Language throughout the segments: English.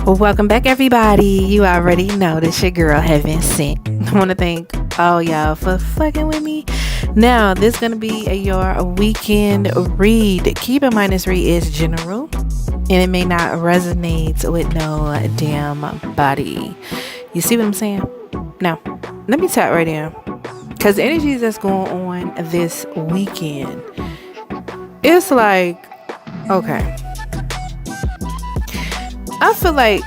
Well, welcome back, everybody. You already know this your girl Heaven Sent. I want to thank all y'all for fucking with me. Now, this gonna be your weekend read. Keep in mind, this read is general, and it may not resonate with no damn body. You see what I'm saying? Now, let me tap right in, because the energies that's going on this weekend, it's like, okay, I feel like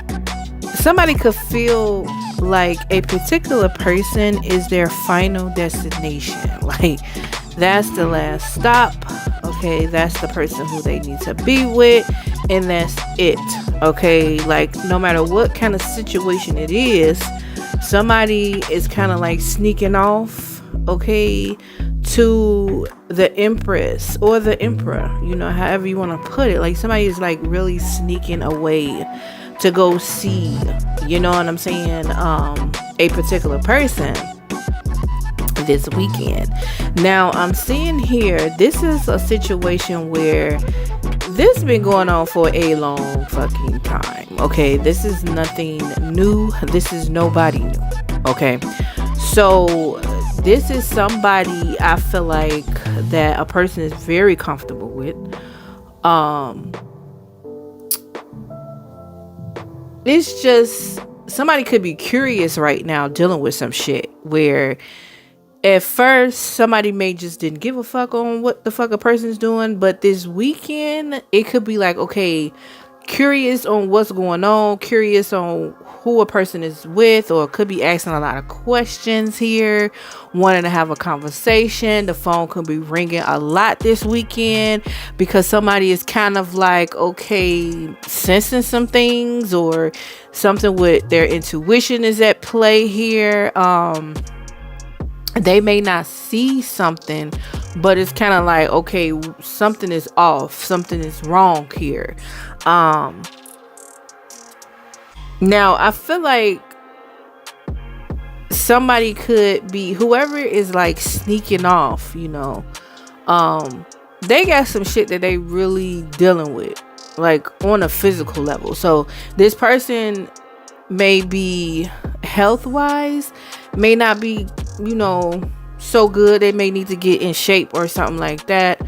somebody could feel like a particular person is their final destination. Like, that's the last stop. Okay, that's the person who they need to be with, and that's it. Okay, like, no matter what kind of situation it is, somebody is kind of like sneaking off, okay, to the empress or the emperor, you know, however you want to put it. Like, somebody is like really sneaking away to go see, you know what I'm saying, a particular person this weekend. Now, I'm seeing here, this is a situation where this has been going on for a long fucking time. Okay, this is nothing new. This is nobody new. Okay, so this is somebody I feel like that a person is very comfortable with. It's just somebody could be curious right now dealing with some shit where at first somebody may just didn't give a fuck on what the fuck a person's doing, but this weekend it could be like, okay, curious on what's going on, curious on who a person is with, or could be asking a lot of questions here, wanting to have a conversation. The phone could be ringing a lot this weekend because somebody is kind of like, okay, sensing some things, or something with their intuition is at play here. They may not see something, but it's kind of like, okay, something is off, something is wrong here. Now I feel like somebody could be, whoever is like sneaking off, you know, they got some shit that they really dealing with, like on a physical level. So this person may be health wise, may not be, you know, so good. They may need to get in shape or something like that.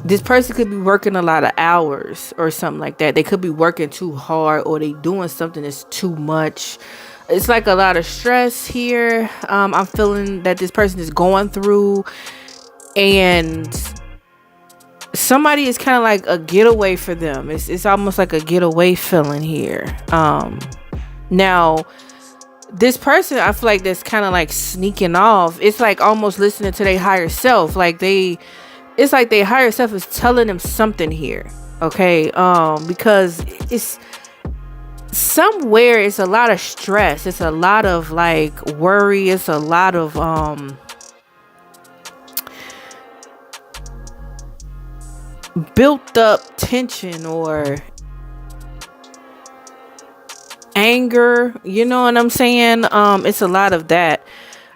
This person could be working a lot of hours or something like that. They could be working too hard, or they doing something that's too much. It's like a lot of stress here. I'm feeling that this person is going through, and somebody is kind of like a getaway for them. It's almost like a getaway feeling here. Now, this person, I feel like that's kind of like sneaking off. It's like almost listening to their higher self. Like it's like their higher self is telling them something here. Okay. Because it's somewhere, it's a lot of stress. It's a lot of like worry. It's a lot of, built up tension or anger, you know what I'm saying? It's a lot of that.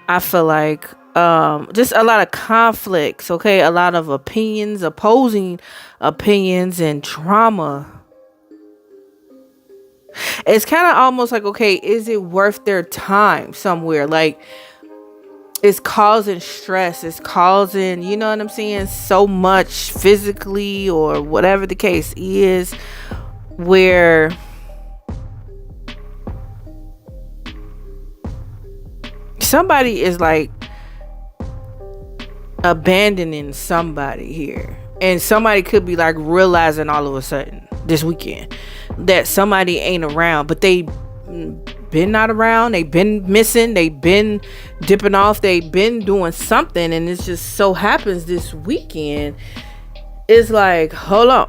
I feel like just a lot of conflicts, okay, a lot of opinions, opposing opinions, and trauma. It's kind of almost like, okay, is it worth their time somewhere? Like, it's causing stress, it's causing, you know what I'm saying, so much physically or whatever the case is, where somebody is like abandoning somebody here, and somebody could be like realizing all of a sudden this weekend that somebody ain't around, but they been not around, they've been missing, they've been dipping off, they've been doing something, and it just so happens this weekend it's like, hold on,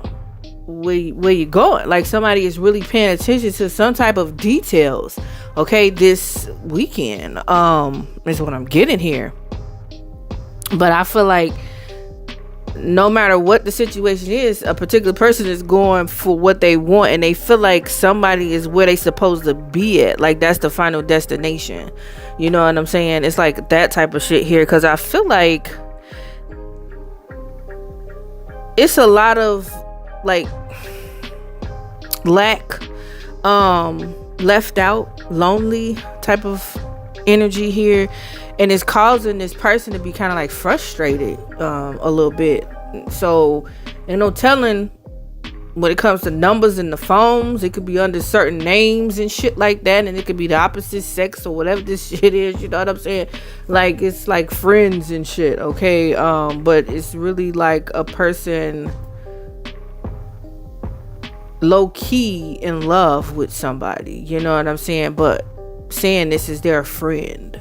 where you going? Like, somebody is really paying attention to some type of details, okay, this weekend is what I'm getting here. But I feel like no matter what the situation is, a particular person is going for what they want, and they feel like somebody is where they supposed to be at. Like, that's the final destination. You know what I'm saying? It's like that type of shit here, because I feel like it's a lot of like lack, left out, lonely type of energy here, and it's causing this person to be kind of like frustrated a little bit. So telling, when it comes to numbers in the phones, it could be under certain names and shit like that, and it could be the opposite sex or whatever this shit is, you know what I'm saying? Like, it's like friends and shit, okay? But it's really like a person low-key in love with somebody, you know what I'm saying? But saying this is their friend,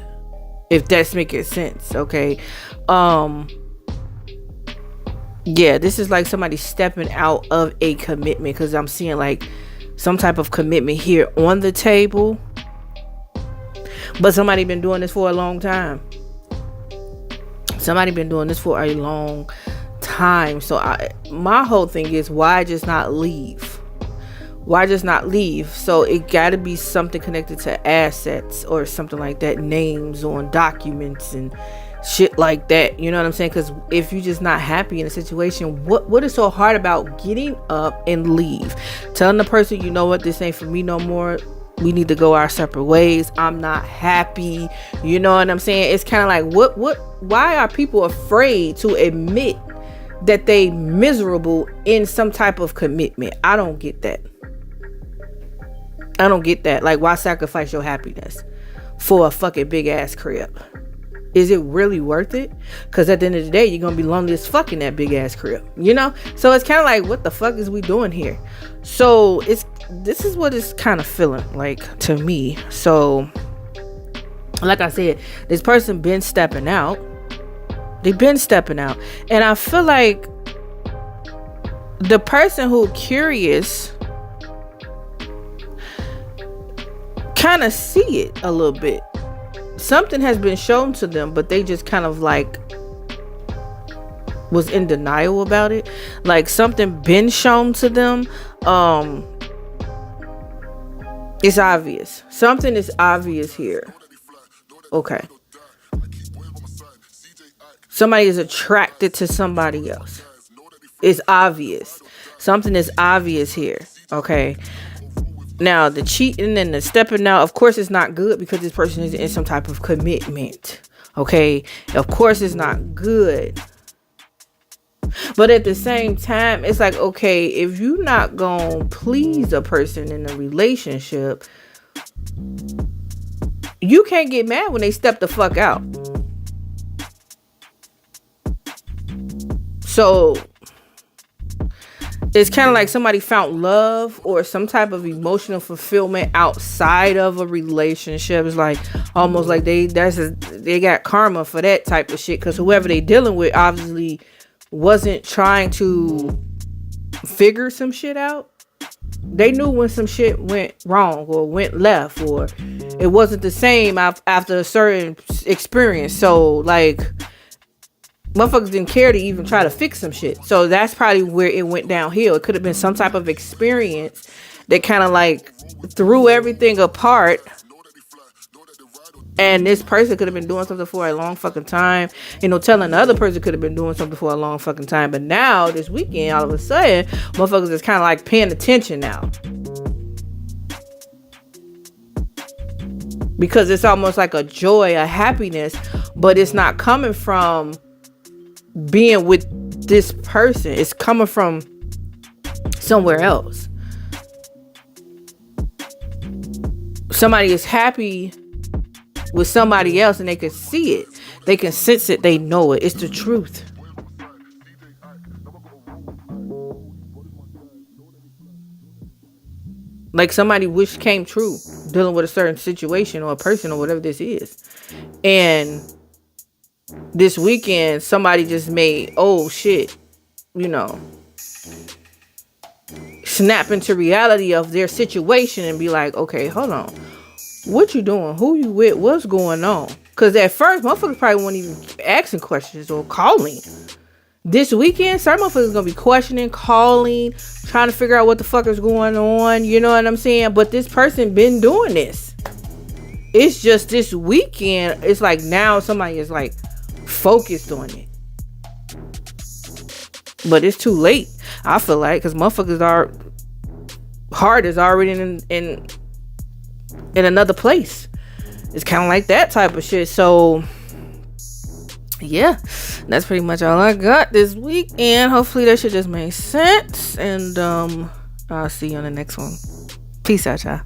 if that's making sense, okay? Yeah, this is like somebody stepping out of a commitment, because I'm seeing like some type of commitment here on the table, but somebody been doing this for a long time. So my whole thing is, why just not leave? So it got to be something connected to assets or something like that, names on documents and shit like that, you know what I'm saying? Because if you're just not happy in a situation, what is so hard about getting up and leave, telling the person, you know what, this ain't for me no more, we need to go our separate ways, I'm not happy, you know what I'm saying? It's kind of like, why are people afraid to admit that they miserable in some type of commitment? I don't get that. Like, why sacrifice your happiness for a fucking big ass crib? Is it really worth it? Because at the end of the day, you're going to be lonely as fuck in that big ass crib, you know? So it's kind of like, what the fuck is we doing here? So this is what it's kind of feeling like to me. So like I said, this person been stepping out. They've been stepping out. And I feel like the person who curious kind of see it a little bit. Something has been shown to them, but they just kind of like was in denial about it. Like, something been shown to them. It's obvious. Something is obvious here. Okay. Somebody is attracted to somebody else. It's obvious. Something is obvious here. Okay. Now, the cheating and the stepping out, of course, it's not good, because this person is in some type of commitment. Okay. Of course, it's not good. But at the same time, it's like, okay, if you're not gonna please a person in a relationship, you can't get mad when they step the fuck out. So it's kind of like somebody found love or some type of emotional fulfillment outside of a relationship. It's like almost like they got karma for that type of shit, because whoever they dealing with obviously wasn't trying to figure some shit out. They knew when some shit went wrong or went left, or it wasn't the same after a certain experience. So like, motherfuckers didn't care to even try to fix some shit. So that's probably where it went downhill. It could have been some type of experience that kind of like threw everything apart. And this person could have been doing something for a long fucking time. Telling the other person could have been doing something for a long fucking time. But now, this weekend, all of a sudden, motherfuckers is kind of like paying attention now. Because it's almost like a joy, a happiness, but it's not coming from being with this person. It's coming from somewhere else. Somebody is happy with somebody else, and they can see it, they can sense it, they know it. It's the truth. Like somebody wish came true dealing with a certain situation or a person or whatever this is. And this weekend, somebody just made, oh shit, snap into reality of their situation and be like, okay, hold on. What you doing? Who you with? What's going on? Because at first, motherfuckers probably weren't even asking questions or calling. This weekend, some motherfuckers gonna be questioning, calling, trying to figure out what the fuck is going on. You know what I'm saying? But this person been doing this. It's just this weekend, it's like now somebody is like focused on it. But it's too late, I feel like, because motherfuckers are heart is already in another place. It's kind of like that type of shit. So yeah, that's pretty much all I got this week, and hopefully that shit just made sense. And I'll see you on the next one. Peace out, y'all.